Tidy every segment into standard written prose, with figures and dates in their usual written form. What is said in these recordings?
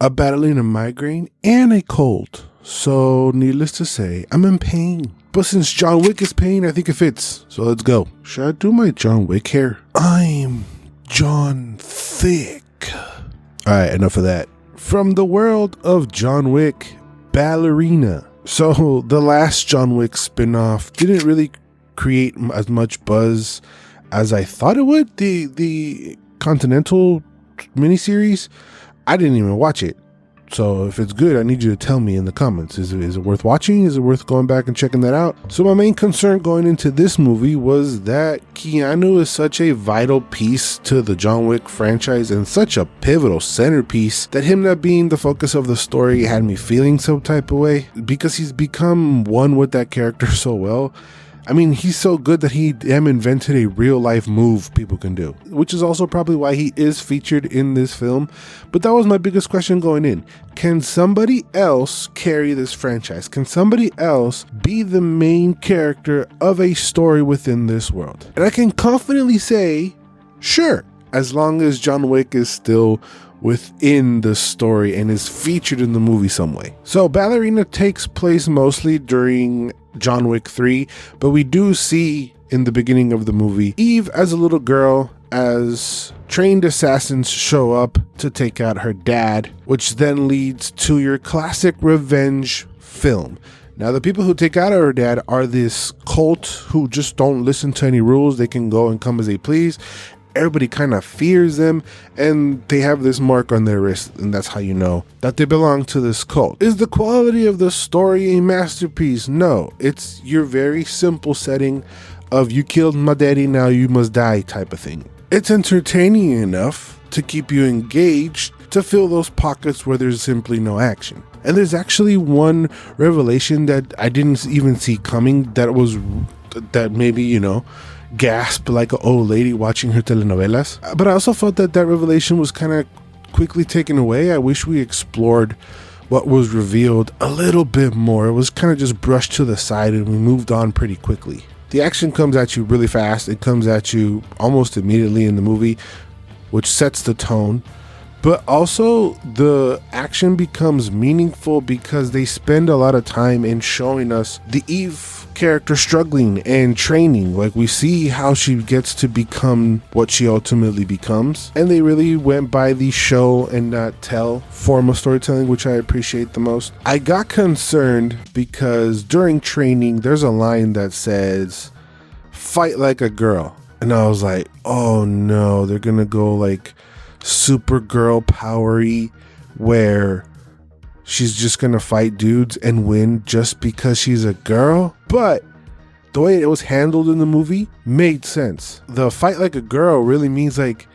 a Ballerina migraine, and a cold. So, needless to say, I'm in pain. But since John Wick is pain, I think it fits. So let's go. Should I do my John Wick hair? I'm John Thick. Alright, enough of that. From the world of John Wick, Ballerina. So, the last John Wick spinoff didn't really create as much buzz as I thought it would. The Continental miniseries, I didn't even watch it. So if it's good, I need you to tell me in the comments. Is it worth watching? Is it worth going back and checking that out? So my main concern going into this movie was that Keanu is such a vital piece to the John Wick franchise and such a pivotal centerpiece that him not being the focus of the story had me feeling some type of way, because he's become one with that character so well. I mean, he's so good that he invented a real life move people can do, which is also probably why he is featured in this film. But that was my biggest question going in. Can somebody else carry this franchise? Can somebody else be the main character of a story within this world? And I can confidently say, sure, as long as John Wick is still within the story and is featured in the movie some way. So Ballerina takes place mostly during John Wick 3, but we do see in the beginning of the movie Eve as a little girl as trained assassins show up to take out her dad, which then leads to your classic revenge film. Now, the people who take out her dad are this cult who just don't listen to any rules. They can go and come as they please. Everybody kind of fears them, and they have this mark on their wrist, and that's how you know that they belong to this cult. Is the quality of the story a masterpiece? No, it's your very simple setting of you killed my daddy, now you must die type of thing. It's entertaining enough to keep you engaged, to fill those pockets where there's simply no action. And there's actually one revelation that I didn't even see coming that maybe, you know, gasp like an old lady watching her telenovelas. But I also felt that revelation was kind of quickly taken away. I wish we explored what was revealed a little bit more. It was kind of just brushed to the side and we moved on pretty quickly. The action comes at you really fast. It comes at you almost immediately in the movie, which sets the tone. But also the action becomes meaningful because they spend a lot of time in showing us the Eve character struggling and training. Like, we see how she gets to become what she ultimately becomes. And they really went by the show and not tell form of storytelling, which I appreciate the most. I got concerned because during training, there's a line that says, "Fight like a girl." And I was like, oh no, they're gonna go like Supergirl powery, where she's just gonna fight dudes and win just because she's a girl. But the way it was handled in the movie made sense. The fight like a girl really means like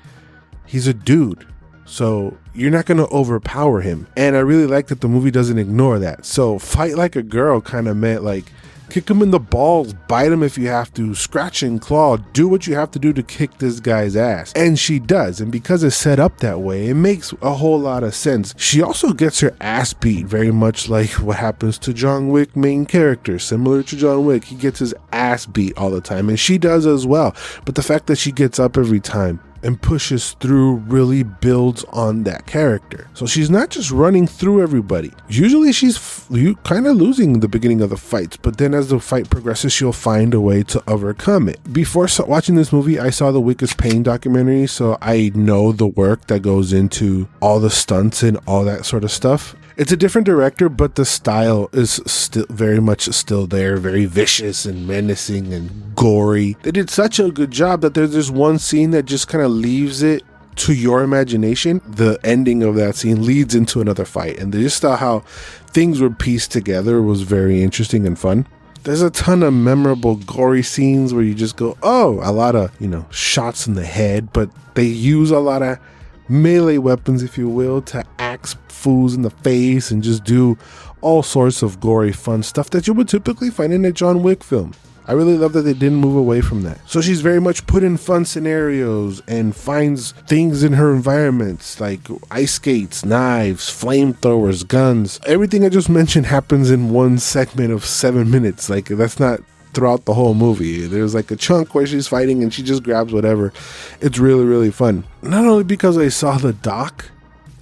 he's a dude, so you're not gonna overpower him. And I really like that the movie doesn't ignore that. So fight like a girl kind of meant like kick him in the balls, bite him if you have to, scratch and claw, do what you have to do to kick this guy's ass. And she does, and because it's set up that way, it makes a whole lot of sense. She also gets her ass beat, very much like what happens to John Wick main character. Similar to John Wick, he gets his ass beat all the time, and she does as well. But the fact that she gets up every time and pushes through really builds on that character. So she's not just running through everybody. Usually she's kind of losing in the beginning of the fights, but then as the fight progresses, she'll find a way to overcome it. Before watching this movie, I saw the Wick is Pain documentary, so I know the work that goes into all the stunts and all that sort of stuff. It's a different director, but the style is still very much still there, very vicious and menacing and gory. They did such a good job that there's this one scene that just kind of leaves it to your imagination. The ending of that scene leads into another fight, and just how things were pieced together was very interesting and fun. There's a ton of memorable gory scenes where you just go, oh, a lot of, you know, shots in the head, but they use a lot of melee weapons, if you will, to axe fools in the face and just do all sorts of gory fun stuff that you would typically find in a John Wick film. I really love that they didn't move away from that. So she's very much put in fun scenarios and finds things in her environments like ice skates, knives, flamethrowers, guns. Everything I just mentioned happens in one segment of 7 minutes. Like, that's not throughout the whole movie. There's like a chunk where she's fighting and she just grabs whatever. It's really, really fun. Not only because I saw the doc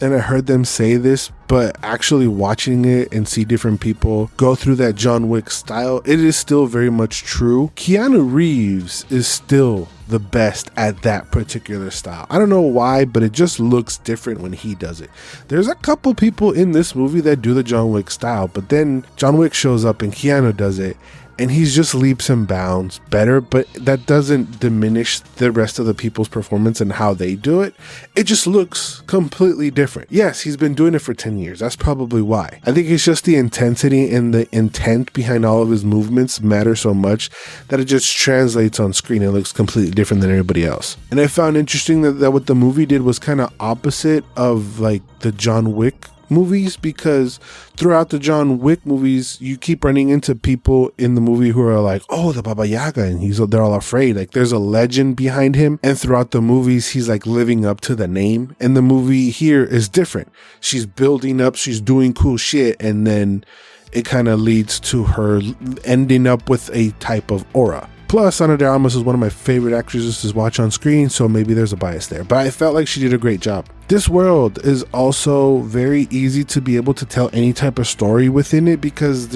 and I heard them say this, but actually watching it and see different people go through that John Wick style, it is still very much true. Keanu Reeves is still the best at that particular style. I don't know why, but it just looks different when he does it. There's a couple people in this movie that do the John Wick style, but then John Wick shows up and Keanu does it, and he's just leaps and bounds better, but that doesn't diminish the rest of the people's performance and how they do it. It just looks completely different. Yes, he's been doing it for 10 years. That's probably why. I think it's just the intensity and the intent behind all of his movements matter so much that it just translates on screen. It looks completely different than everybody else. And I found interesting that what the movie did was kind of opposite of like the John Wick movies, because throughout the John Wick movies you keep running into people in the movie who are like, oh, the Baba Yaga, and they're all afraid. Like there's a legend behind him, and throughout the movies he's like living up to the name. And the movie here is different. She's building up, she's doing cool shit, and then it kind of leads to her ending up with a type of aura. Plus, Ana de Armas is one of my favorite actresses to watch on screen, so maybe there's a bias there. But I felt like she did a great job. This world is also very easy to be able to tell any type of story within it, because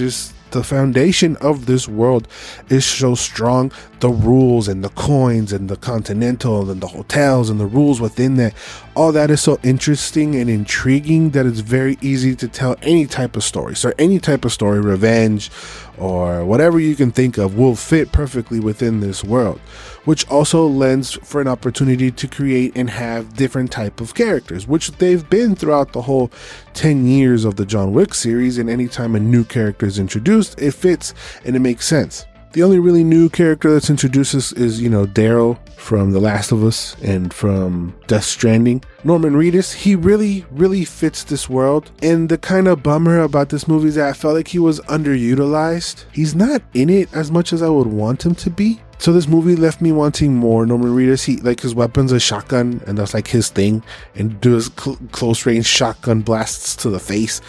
the foundation of this world is so strong. The rules and the coins and the Continental and the hotels and the rules within that, all that is so interesting and intriguing that it's very easy to tell any type of story. So any type of story, revenge or whatever you can think of, will fit perfectly within this world, which also lends for an opportunity to create and have different type of characters, which they've been throughout the whole 10 years of the John Wick series. And anytime a new character is introduced, it fits and it makes sense. The only really new character that's introduced is Daryl from The Last of Us and from Death Stranding. Norman Reedus, he really fits this world. And the kind of bummer about this movie is that I felt like he was underutilized. He's not in it as much as I would want him to be. So this movie left me wanting more Norman Reedus. He, like, his weapon's a shotgun, and that's like his thing, and do his close range shotgun blasts to the face.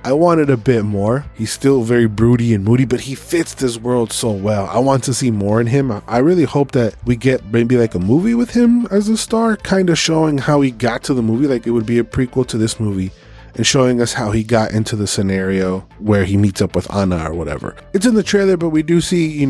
I wanted a bit more. He's still very broody and moody, but he fits this world so well. I want to see more in him. I really hope that we get maybe like a movie with him as a star, kind of showing how he got to the movie. Like it would be a prequel to this movie and showing us how he got into the scenario where he meets up with Anna or whatever. It's in the trailer, but we do see,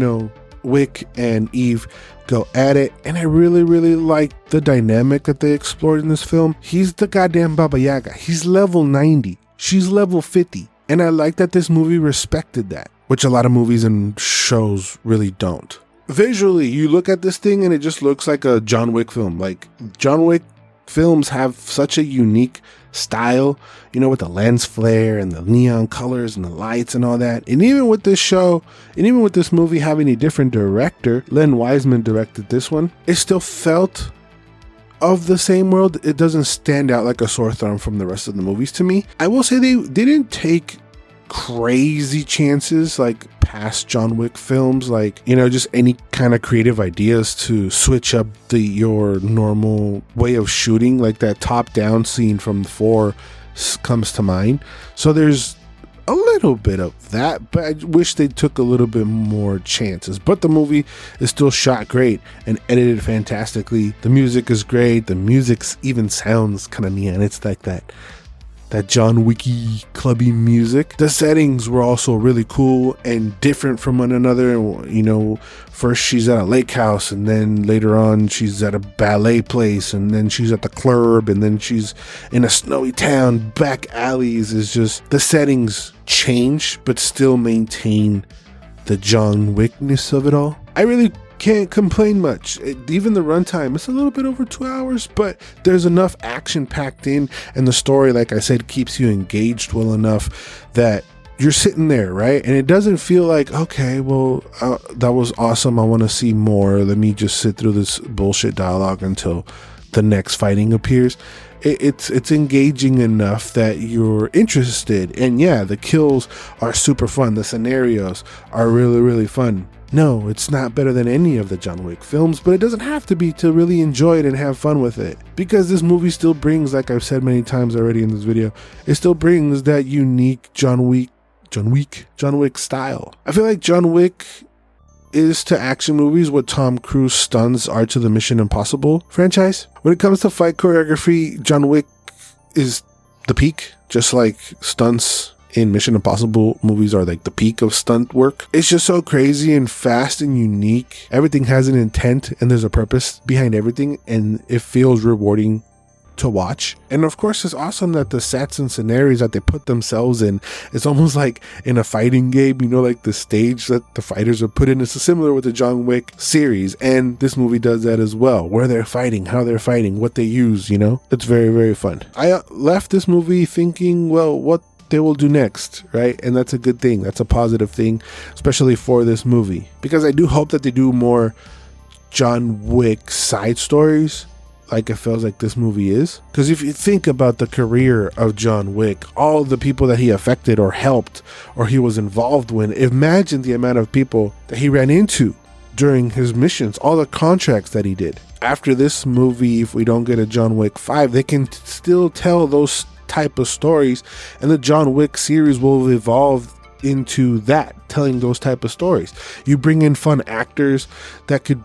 Wick and Eve go at it, and I really like the dynamic that they explored in this film. He's the goddamn Baba Yaga. He's level 90. She's level 50. And I like that this movie respected that, which a lot of movies and shows really don't. Visually, you look at this thing and it just looks like a John Wick film. Like, John Wick films have such a unique style, with the lens flare and the neon colors and the lights and all that. And even with this show, and even with this movie having a different director, Len Wiseman directed this one, it still felt of the same world. It doesn't stand out like a sore thumb from the rest of the movies to me. I will say they didn't take crazy chances like past John Wick films, like, just any kind of creative ideas to switch up your normal way of shooting. Like that top down scene from 4 comes to mind. So there's a little bit of that, but I wish they took a little bit more chances. But the movie is still shot great and edited fantastically. The music is great. The music even sounds kind of neon. It's like that John Wicky clubby music. The settings were also really cool and different from one another. First she's at a lake house, and then later on she's at a ballet place, and then she's at the club, and then she's in a snowy town. Back alleys is just, the settings change but still maintain the John Wickness of it all. I really can't complain much. Even the runtime, it's a little bit over 2 hours, but there's enough action packed in, and the story, like I said, keeps you engaged well enough that you're sitting there, right? And it doesn't feel like, okay, well, that was awesome, I want to see more, let me just sit through this bullshit dialogue until the next fighting appears. It's engaging enough that you're interested. And yeah, the kills are super fun, the scenarios are really fun. No, it's not better than any of the John Wick films, but it doesn't have to be to really enjoy it and have fun with it. Because this movie still brings, like I've said many times already in this video, it still brings that unique John Wick style. I feel like John Wick is to action movies what Tom Cruise stunts are to the Mission Impossible franchise. When it comes to fight choreography, John Wick is the peak, just like stunts in Mission Impossible movies are like the peak of stunt work. It's just so crazy and fast and unique. Everything has an intent and there's a purpose behind everything, and it feels rewarding to watch. And of course, it's awesome that the sets and scenarios that they put themselves in, it's almost like in a fighting game, you know, like the stage that the fighters are put in. It's similar with the John Wick series, and this movie does that as well, where they're fighting, how they're fighting, what they use, you know. It's very, very fun. I left this movie thinking, well, what they will do next, right? And that's a good thing. That's a positive thing, especially for this movie, because I do hope that they do more John Wick side stories, like it feels like this movie is. Because if you think about the career of John Wick, all the people that he affected or helped or he was involved with, imagine the amount of people that he ran into during his missions, all the contracts that he did. After this movie, if we don't get a John Wick 5, they can still tell those type of stories, and the John Wick series will evolve into that, telling those type of stories. You bring in fun actors that could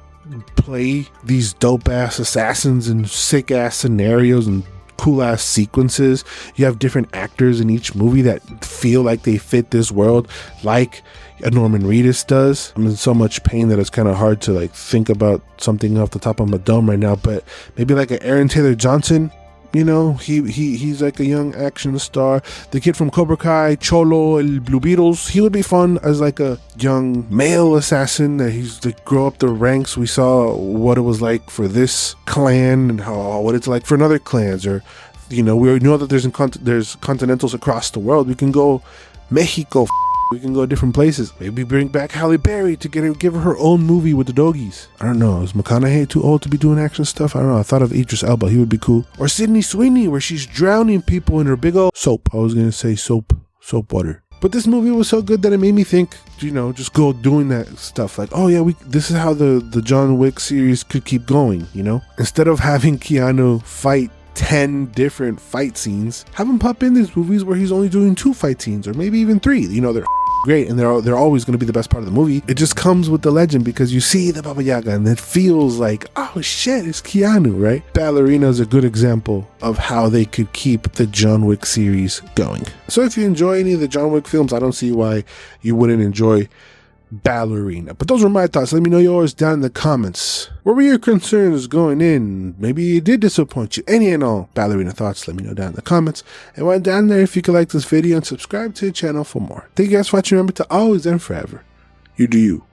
play these dope ass assassins and sick ass scenarios and cool ass sequences. You have different actors in each movie that feel like they fit this world, like a Norman Reedus does. I'm in so much pain that it's kind of hard to like think about something off the top of my dome right now, but maybe like an Aaron Taylor Johnson. You know, he's like a young action star. The kid from Cobra Kai, Cholo, El Blue Beetles, he would be fun as like a young male assassin that he's to grow up the ranks. We saw what it was like for this clan and what it's like for another clans. Or, you know, we know that there's continentals across the world. We can go Mexico. We can go different places. Maybe bring back Halle Berry to give her her own movie with the doggies. I don't know. Is McConaughey too old to be doing action stuff? I don't know. I thought of Idris Elba. He would be cool. Or Sydney Sweeney, where she's drowning people in her big old soap. I was going to say soap water. But this movie was so good that it made me think, you know, just go doing that stuff. Like, oh yeah, this is how the John Wick series could keep going, you know? Instead of having Keanu fight 10 different fight scenes, have him pop in these movies where he's only doing 2 fight scenes, or maybe even 3. You know, they're great, and they're always going to be the best part of the movie. It just comes with the legend, because you see the Baba Yaga and it feels like, oh shit, it's Keanu, right? Ballerina is a good example of how they could keep the John Wick series going. So if you enjoy any of the John Wick films, I don't see why you wouldn't enjoy Ballerina. But those were my thoughts. Let me know yours down in the comments. What were your concerns going in? Maybe it did disappoint you. Any and all Ballerina thoughts, let me know down in the comments. And while down there, if you could like this video and subscribe to the channel for more. Thank you guys for watching. Remember to always and forever, you do you.